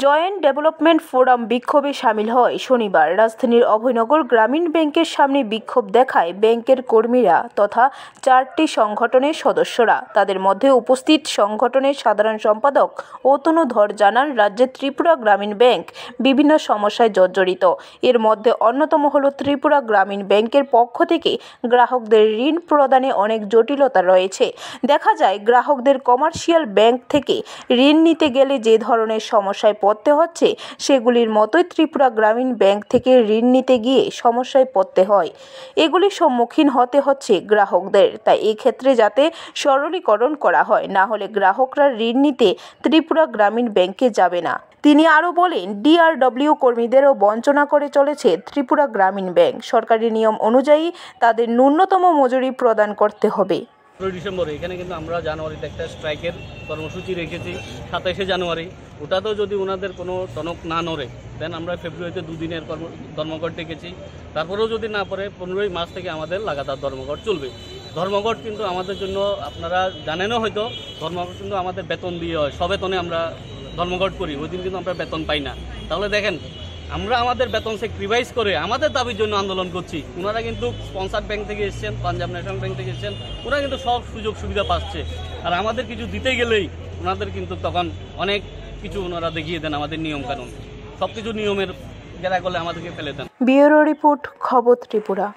Joint development forum বিক্ষোভে সামিল হয় শনিবার। রাজধানীর অভয়নগর গ্রামীণ ব্যাংকের সামনে বিক্ষোভ দেখায় ব্যাংকের কর্মীরা তথা 4টি সংগঠনের সদস্যরা। তাদের মধ্যে উপস্থিত সংগঠনের সাধারণ সম্পাদক অতনু ধর জানান, রাজ্যের ত্রিপুরা গ্রামীণ ব্যাংক বিভিন্ন সমস্যায় জর্জরিত। এর মধ্যে অন্যতম হল ত্রিপুরা গ্রামীণ ব্যাংকের পক্ষ থেকে গ্রাহকদের ঋণ প্রদানে অনেক জটিলতা রয়েছে। দেখা যায়, গ্রাহকদের কমার্শিয়াল ব্যাংক থেকে ঋণ নিতে গেলে যে ধরনের সমস্যায় পড়তে হচ্ছে, সেগুলির মতোই ত্রিপুরা গ্রামীণ ব্যাংক থেকে ঋণ নিতে গিয়ে সমস্যায় পড়তে হয়। এগুলির সম্মুখীন হতে হচ্ছে গ্রাহকদের। তাই এক্ষেত্রে যাতে সরলীকরণ করা হয়, না হলে গ্রাহকরা ঋণ নিতে ত্রিপুরা গ্রামীণ ব্যাংকে যাবে না। তিনি আরও বলেন, ডিআরডব্লিউ কর্মীদেরও বঞ্চনা করে চলেছে ত্রিপুরা গ্রামীণ ব্যাংক। সরকারি নিয়ম অনুযায়ী তাদের ন্যূনতম মজুরি প্রদান করতে হবে। ডিসেম্বরে এখানে কিন্তু আমরা জানুয়ারিতে একটা স্ট্রাইকের কর্মসূচি রেখেছি, 27শে জানুয়ারি। ওটাতেও যদি ওনাদের কোনো টনক না নড়ে, দেন আমরা ফেব্রুয়ারিতে 2 দিনের ধর্মঘট ডেকেছি। তারপরেও যদি না পড়ে, 15ই মার্চ থেকে আমাদের লাগাতার ধর্মঘট চলবে। ধর্মঘট কিন্তু আমাদের জন্য, আপনারা জানেনও হয়তো, ধর্মঘট কিন্তু আমাদের বেতন দিয়ে হয়। সবেতনে আমরা ধর্মঘট করি, ওই দিন কিন্তু আমরা বেতন পাই না। তাহলে দেখেন, আমরা আমাদের বেতন স্যাক্রিফাইস করে আমাদের দাবির জন্য আন্দোলন করছি। ওনারা কিন্তু স্পন্সার ব্যাংক থেকে এসেছেন, পাঞ্জাব ন্যাশনাল ব্যাংক থেকে এসেছেন, ওরা কিন্তু সব সুযোগ সুবিধা পাচ্ছে। আর আমাদের কিছু দিতে গেলেই ওনাদের কিন্তু তখন অনেক কিছু ওনারা দেখিয়ে দেন, আমাদের নিয়ম কানুন সব কিছু নিয়মের গেরা করলে আমাদেরকে ফেলে দেন। ব্যুরো রিপোর্ট, খবর ত্রিপুরা।